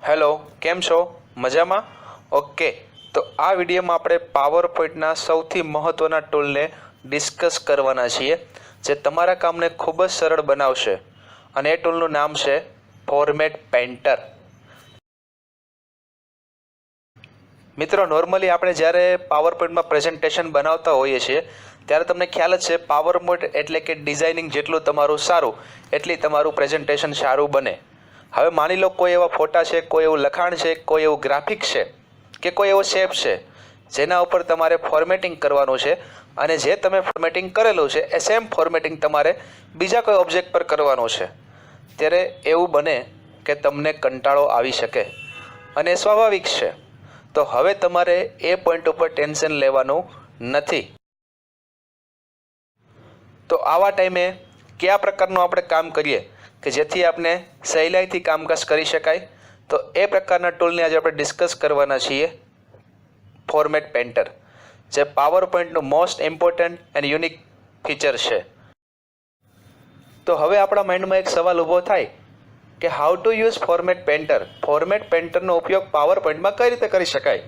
Hello, કેમ છો? મજામાં? ઓકે, તો આ વિડીયોમાં આપણે પાવરપોઈન્ટના સૌથી મહત્ત્વના ટૂલને ડિસ્કસ કરવાના છીએ જે તમારા કામને ખૂબ જ સરળ બનાવશે અને એ ટૂલનું નામ છે ફોર્મેટ પેન્ટર. મિત્રો, નોર્મલી આપણે જ્યારે પાવરપોઈન્ટમાં પ્રેઝન્ટેશન બનાવતા હોઈએ છીએ ત્યારે તમને ખ્યાલ જ છે પાવરપોઈન્ટ એટલે કે ડિઝાઇનિંગ જેટલું તમારું સારું એટલી તમારું પ્રેઝન્ટેશન સારું બને. હવે માની લો કોઈ એવા ફોટા છે, કોઈ એવું લખાણ છે, કોઈ એવું ગ્રાફિક્સ છે કે કોઈ એવો શેપ છે જેના ઉપર તમારે ફોર્મેટિંગ કરવાનું છે અને જે તમે ફોર્મેટિંગ કરેલું છે એ સેમ ફોર્મેટિંગ તમારે બીજા કોઈ ઓબ્જેક્ટ પર કરવાનું છે. ત્યારે એવું બને કે તમને કંટાળો આવી શકે અને સ્વાભાવિક છે. તો હવે તમારે એ પોઈન્ટ ઉપર ટેન્શન લેવાનું નથી. તો આવા ટાઈમે કયા પ્રકારનું આપણે કામ કરીએ કે જેથી આપણે સહેલાઈથી કામકાજ કરી શકાય, તો એ પ્રકારના ટૂલને આજે આપણે ડિસ્કસ કરવાના છીએ. ફોર્મેટ પેન્ટર જે પાવરપોઈન્ટનું most important and unique feature છે. તો હવે આપણા માઇન્ડમાં એક સવાલ ઊભો થાય કે how to use format painter. Format પેન્ટરનો ઉપયોગ પાવરપોઈન્ટમાં કઈ રીતે કરી શકાય?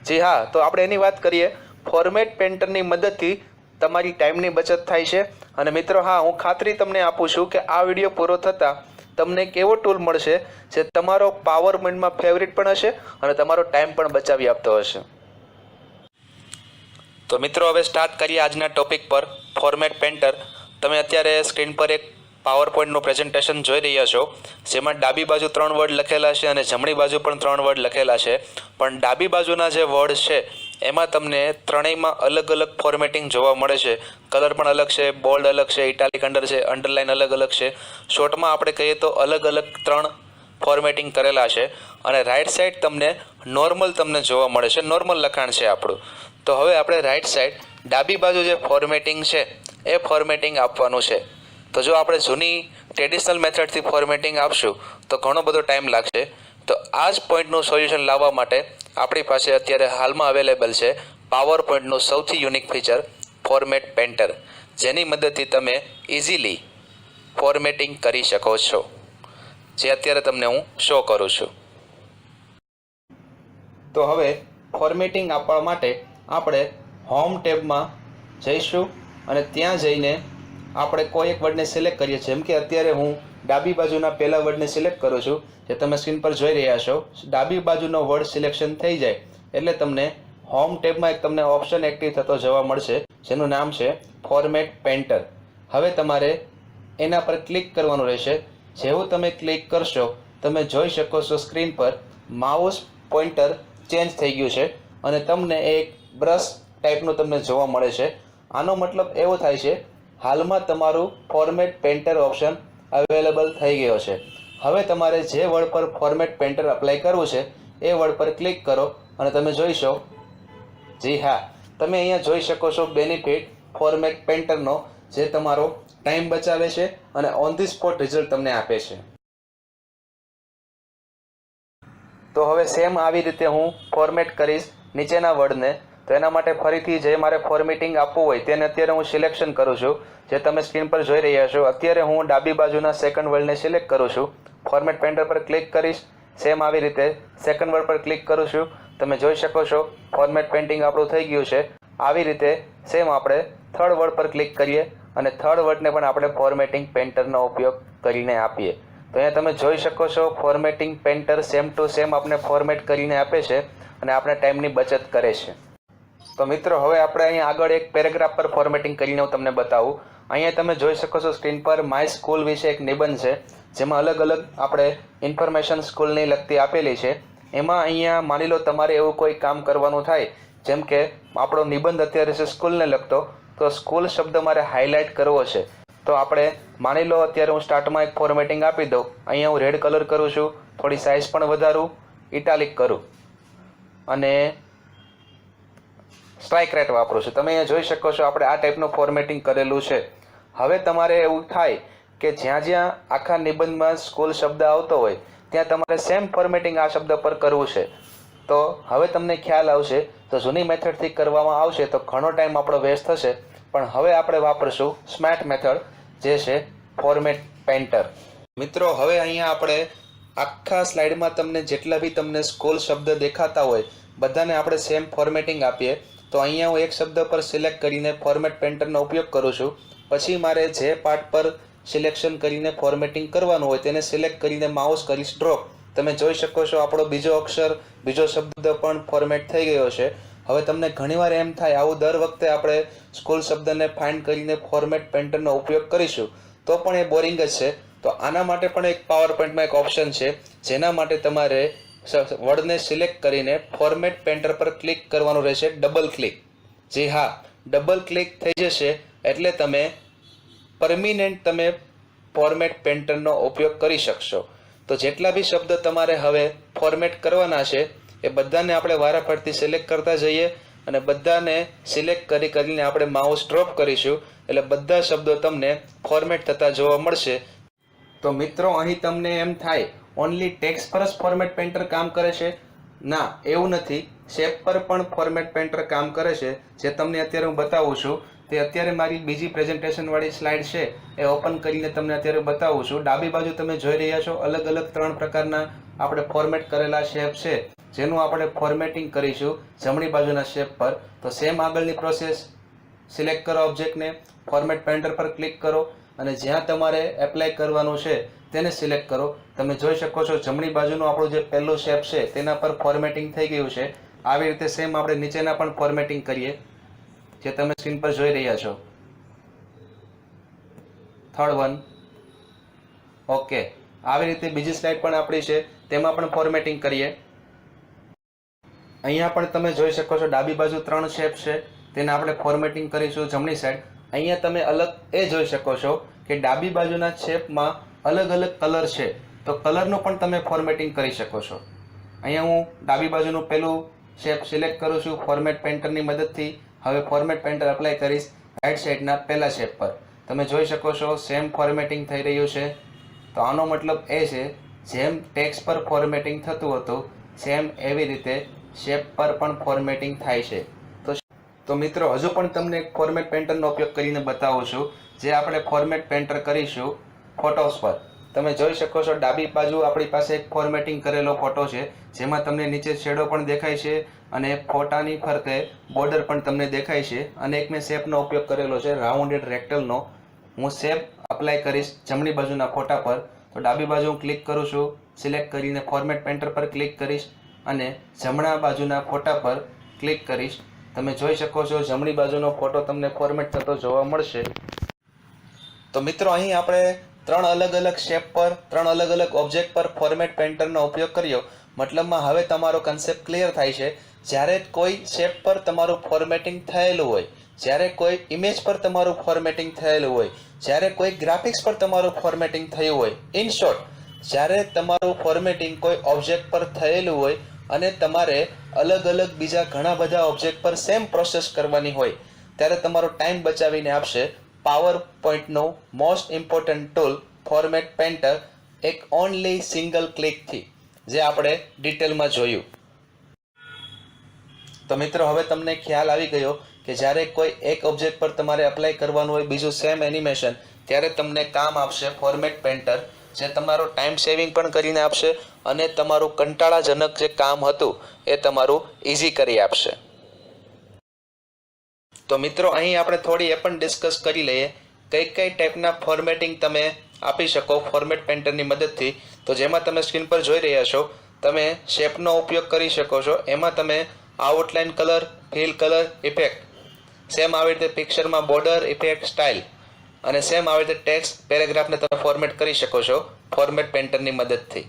જી હા, તો આપણે એની વાત કરીએ. ફોર્મેટ પેન્ટરની મદદથી તમારી ટાઈમની બચત થાય છે. અને મિત્રો, હા, હું ખાતરી તમને આપું છું કે આ વિડીયો પૂરો થતાં તમને એક એવો ટૂલ મળશે જે તમારો પાવરપોઈન્ટમાં ફેવરિટ પણ હશે અને તમારો ટાઈમ પણ બચાવી આપતો હશે. તો મિત્રો, હવે સ્ટાર્ટ કરીએ આજના ટોપિક પર, ફોર્મેટ પેન્ટર. તમે અત્યારે સ્ક્રીન પર એક પાવરપોઈન્ટનું પ્રેઝન્ટેશન જોઈ રહ્યા છો જેમાં ડાબી બાજુ 3 વર્ડ લખેલા છે અને જમણી બાજુ પણ 3 વર્ડ લખેલા છે. પણ ડાબી બાજુના જે વર્ડ છે એમાં તમને ત્રણેયમાં અલગ અલગ ફોર્મેટિંગ જોવા મળે છે. કલર પણ અલગ છે, બોલ્ડ અલગ છે, ઇટાલિક અંડર છે, અંડરલાઇન અલગ અલગ છે. શોર્ટમાં આપણે કહીએ તો અલગ અલગ 3 ફોર્મેટિંગ કરેલા છે. અને રાઈટ સાઈડ તમને નોર્મલ તમને જોવા મળે છે, નોર્મલ લખાણ છે આપણું. તો હવે આપણે રાઈટ સાઈડ ડાબી બાજુ જે ફોર્મેટિંગ છે એ ફોર્મેટિંગ આપવાનું છે. તો જો આપણે જૂની ટ્રેડિશનલ મેથડથી ફોર્મેટિંગ આપશું તો ઘણો બધો ટાઈમ લાગશે. તો આ જ પોઈન્ટનું સોલ્યુશન લાવવા માટે આપણી પાસે અત્યારે હાલમાં અવેલેબલ છે પાવરપોઈન્ટનું સૌથી યુનિક ફીચર ફોર્મેટ પેન્ટર, જેની મદદથી તમે ઇઝીલી ફોર્મેટિંગ કરી શકો છો, જે અત્યારે તમને હું શો કરું છું. તો હવે ફોર્મેટિંગ આપવા માટે આપણે હોમ ટેબમાં જઈશું અને ત્યાં જઈને આપણે કોઈ એક વર્ડને સિલેક્ટ કરીએ. જેમ કે અત્યારે હું ડાબી બાજુના પહેલા વર્ડને સિલેક્ટ કરું છું, જે તમે સ્ક્રીન પર જોઈ રહ્યા છો. ડાબી બાજુનો વર્ડ સિલેક્શન થઈ જાય એટલે તમને હોમ ટેબમાં એક તમને ઓપ્શન એક્ટિવ થતો જોવા મળશે જેનું નામ છે ફોર્મેટ પેન્ટર. હવે તમારે એના પર ક્લિક કરવાનું રહેશે. જેવું તમે ક્લિક કરશો તમે જોઈ શકો છો સ્ક્રીન પર માઉસ પોઇન્ટર ચેન્જ થઈ ગયું છે અને તમને એક બ્રશ ટાઈપનું તમને જોવા મળે છે. આનો મતલબ એવો થાય છે હાલમાં તમારું ફોર્મેટ પેન્ટર ઓપ્શન અવેલેબલ થઈ ગયો છે. હવે તમારે જે વર્ડ પર ફોર્મેટ પેન્ટર અપ્લાય કરવું છે એ વર્ડ પર ક્લિક કરો અને તમે જોઈશો. જી હા, તમે અહીંયા જોઈ શકો છો બેનિફિટ ફોર્મેટ પેન્ટરનો, જે તમારો ટાઈમ બચાવે છે અને ઓન ધી સ્પોટ રિઝલ્ટ તમને આપે છે. તો હવે સેમ આવી રીતે હું ફોર્મેટ કરીશ નીચેના વર્ડને. તો એના માટે ફરીથી જે મારે ફોર્મેટિંગ આપવું હોય તેને અત્યારે હું સિલેક્શન કરું છું, જે તમે સ્ક્રીન પર જોઈ રહ્યા છો. અત્યારે હું ડાબી બાજુના સેકન્ડ વર્ડને સિલેક્ટ કરું છું. ફોર્મેટ પેન્ટર પર ક્લિક કરીશ. સેમ આવી રીતે સેકન્ડ વર્ડ પર ક્લિક કરું છું. તમે જોઈ શકો છો ફોર્મેટ પેન્ટિંગ આપણું થઈ ગયું છે. આવી રીતે સેમ આપણે થર્ડ વર્ડ પર ક્લિક કરીએ અને થર્ડ વર્ડને પણ આપણે ફોર્મેટિંગ પેન્ટરનો ઉપયોગ કરીને આપીએ. તો અહીંયા તમે જોઈ શકો છો formatting painter same to same આપણે ફોર્મેટ કરીને આપે છે અને આપણે ટાઈમની બચત કરે છે. તો મિત્રો, હવે આપણે અહીંયા આગળ એક પેરેગ્રાફ પર ફોર્મેટિંગ કરીને હું તમને બતાવું. અહીંયા તમે જોઈ શકો છો સ્ક્રીન પર માય સ્કૂલ વિશે એક નિબંધ છે જેમાં અલગ અલગ આપણે ઇન્ફોર્મેશન સ્કૂલની લગતી આપેલી છે. એમાં અહીંયા માની લો તમારે એવું કોઈ કામ કરવાનું થાય, જેમ કે આપણો નિબંધ અત્યારે છે સ્કૂલને લગતો, તો સ્કૂલ શબ્દ મારે હાઇલાઇટ કરવો છે. તો આપણે માની લો અત્યારે હું સ્ટાર્ટમાં એક ફોર્મેટિંગ આપી દઉં. અહીંયા હું રેડ કલર કરું છું, થોડી સાઇઝ પણ વધારું, ઇટાલિક કરું અને સ્ટ્રાઇક રેટ વાપરું છું. તમે અહીંયા જોઈ શકો છો આપણે આ ટાઈપનું ફોર્મેટિંગ કરેલું છે. હવે તમારે એવું થાય કે જ્યાં જ્યાં આખા નિબંધમાં સ્કૂલ શબ્દ આવતો હોય ત્યાં તમારે સેમ ફોર્મેટિંગ આ શબ્દ પર કરવું છે. તો હવે તમને ખ્યાલ આવશે. તો જૂની મેથડથી કરવામાં આવશે તો ઘણો ટાઈમ આપણો વેસ્ટ થશે, પણ હવે આપણે વાપરશું સ્માર્ટ મેથડ, જે છે ફોર્મેટ પેન્ટર. મિત્રો, હવે અહીંયા આપણે આખા સ્લાઇડમાં તમને જેટલા બી તમને સ્કૂલ શબ્દ દેખાતા હોય બધાને આપણે સેમ ફોર્મેટિંગ આપીએ. તો અહીંયા હું એક શબ્દ પર સિલેક્ટ કરીને ફોર્મેટ પેન્ટરનો ઉપયોગ કરું છું. પછી મારે જે પાર્ટ પર સિલેક્શન કરીને ફોર્મેટિંગ કરવાનું હોય તેને સિલેક્ટ કરીને માઉસ કરીશ ડ્રોપ. તમે જોઈ શકો છો આપણો બીજો અક્ષર બીજો શબ્દ પણ ફોર્મેટ થઈ ગયો છે. હવે તમને ઘણીવાર એમ થાય આવું દર વખતે આપણે સ્કૂલ શબ્દને ફાઇન્ડ કરીને ફોર્મેટ પેન્ટરનો ઉપયોગ કરીશું તો પણ એ બોરિંગ જ છે. તો આના માટે પણ એક પાવરપોઈન્ટમાં એક ઓપ્શન છે જેના માટે તમારે વર્ડને સિલેક્ટ કરીને ફોર્મેટ પેન્ટર પર ક્લિક કરવાનું રહેશે, ડબલ ક્લિક. જી હા, ડબલ ક્લિક થઈ જશે એટલે તમે પરમિનન્ટ તમે ફોર્મેટ પેન્ટરનો ઉપયોગ કરી શકશો. તો જેટલા બી શબ્દ તમારે હવે ફોર્મેટ કરવાના છે એ બધાને આપણે વારાફરતી સિલેક્ટ કરતા જઈએ અને બધાને સિલેક્ટ કરીને આપણે માઉસ ડ્રોપ કરીશું એટલે બધા શબ્દો તમને ફોર્મેટ થતા જોવા મળશે. તો મિત્રો અહીં તમને એમ થાય ઓનલી ટેક્સ્ટ પર જ ફોર્મેટ પેન્ટર કામ કરે છે? ના, એવું નથી. શેપ પર પણ ફોર્મેટ પેન્ટર કામ કરે છે. જે તમને અત્યારે હું બતાવું છું તે અત્યારે મારી બીજી પ્રેઝન્ટેશન વાળી સ્લાઇડ છે એ ઓપન કરીને તમને અત્યારે બતાવું છું. ડાબી બાજુ તમે જોઈ રહ્યા છો અલગ અલગ 3 પ્રકારના આપણે ફોર્મેટ કરેલા શેપ છે જેનું આપણે ફોર્મેટિંગ કરીશું જમણી બાજુના શેપ પર. તો સેમ આગળની પ્રોસેસ, સિલેક્ટ કરો ઓબ્જેક્ટને, ફોર્મેટ પેન્ટર પર ક્લિક કરો અને જ્યાં તમારે એપ્લાય કરવાનું છે તેને સિલેક્ટ કરો. તમે જોઈ શકો છો જમણી બાજુનું આપણું જે પહેલું શેપ છે તેના પર ફોર્મેટિંગ થઈ ગયું છે. આવી રીતે સેમ આપણે નીચેના પણ ફોર્મેટિંગ કરીએ જે તમે સ્ક્રીન પર જોઈ રહ્યા છો. Third one. ઓકે, આવી રીતે બીજી સ્લાઇડ પણ આપણી છે તેમાં પણ ફોર્મેટિંગ કરીએ. અહીંયા પણ તમે જોઈ શકો છો ડાબી બાજુ 3 શેપ છે તેને આપણે ફોર્મેટિંગ કરીશું જમણી સાઈડ. અહીંયા તમે અલગ એ જોઈ શકો છો કે ડાબી બાજુના શેપમાં અલગ અલગ કલર છે તો કલરનું પણ તમે ફોર્મેટિંગ કરી શકો છો. અહીંયા હું ડાબી બાજુનું પેલું શેપ સિલેક્ટ કરું છું ફોર્મેટ પેન્ટરની મદદથી. હવે ફોર્મેટ પેન્ટર એપ્લાય કરીશ રાઈટ સાઈડના પહેલા શેપ પર. તમે જોઈ શકો છો સેમ ફોર્મેટિંગ થઈ રહ્યું છે. તો આનો મતલબ એ છે જેમ ટેક્સ્ટ પર ફોર્મેટિંગ થતું હતું સેમ એવી રીતે શેપ પર પણ ફોર્મેટિંગ થાય છે. તો મિત્રો હજુ પણ તમને એક ફોર્મેટ પેન્ટરનો ઉપયોગ કરીને બતાવું છું જે આપણે ફોર્મેટ પેન્ટર કરીશું ફોટોસ પર. તમે જોઈ શકો છો ડાબી બાજુ આપણી પાસે એક ફોર્મેટિંગ કરેલો ફોટો છે જેમાં તમને નીચે શેડો પણ દેખાય છે અને ફોટાની ફરતે બોર્ડર પણ તમને દેખાય છે. અને એક મેં શેપનો ઉપયોગ કરેલો છે રાઉન્ડેડ રેક્ટલનો. હું શેપ અપ્લાય કરીશ જમણી બાજુના ફોટા પર. તો ડાબી બાજુ હું ક્લિક કરું છું, સિલેક્ટ કરીને ફોર્મેટ પેન્ટર પર ક્લિક કરીશ અને જમણા બાજુના ફોટા પર ક્લિક કરીશ. તમે જોઈ શકો છો જમણી બાજુનો ફોટો તમને ફોર્મેટ થતો જોવા મળશે. તો મિત્રો અહીં આપણે 3 અલગ અલગ શેપ પર 3 અલગ અલગ ઓબ્જેક્ટ પર ફોર્મેટ પેન્ટરનો ઉપયોગ કર્યો. મતલબમાં હવે તમારો કન્સેપ્ટ ક્લિયર થાય છે. જ્યારે કોઈ શેપ પર તમારું ફોર્મેટિંગ થયેલું હોય, જ્યારે કોઈ ઇમેજ પર તમારું ફોર્મેટિંગ થયેલું હોય, જ્યારે કોઈ ગ્રાફિક્સ પર તમારું ફોર્મેટિંગ થયું હોય, ઇન શોર્ટ જ્યારે તમારું ફોર્મેટિંગ કોઈ ઓબ્જેક્ટ પર થયેલું હોય અને તમારે અલગ અલગ બીજા ઘણા બધા ઓબ્જેક્ટ પર સેમ પ્રોસેસ કરવાની હોય ત્યારે તમારો ટાઈમ બચાવીને આપશે પાવરપોઈન્ટનો most important tool format painter એક ઓનલી સિંગલ ક્લિકથી, જે આપણે ડિટેલમાં જોયું. તો મિત્રો હવે તમને ખ્યાલ આવી ગયો કે જ્યારે કોઈ એક ઓબ્જેક્ટ પર તમારે એપ્લાય કરવાનું હોય બીજું સેમ એનિમેશન ત્યારે તમને કામ આપશે ફોર્મેટ પેન્ટર, જે તમારો ટાઈમ સેવિંગ પણ કરીને આપશે અને તમારું કંટાળાજનક જે કામ હતું એ તમારું ઇઝી કરી આપશે. તો મિત્રો અહીં આપણે થોડી એ પણ ડિસ્કસ કરી લઈએ કઈ કઈ ટાઈપના ફોર્મેટિંગ તમે આપી શકો ફોર્મેટ પેન્ટરની મદદથી. તો જેમાં તમે સ્ક્રીન પર જોઈ રહ્યા છો તમે શેપનો ઉપયોગ કરી શકો છો. એમાં તમે outline colour, fill colour, effect, same આવી રીતે પિક્ચરમાં બોર્ડર, ઇફેક્ટ, સ્ટાઇલ અને સેમ આવી રીતે ટેક્સ્ટ, પેરેગ્રાફને તમે ફોર્મેટ કરી શકો છો ફોર્મેટ પેન્ટરની મદદથી.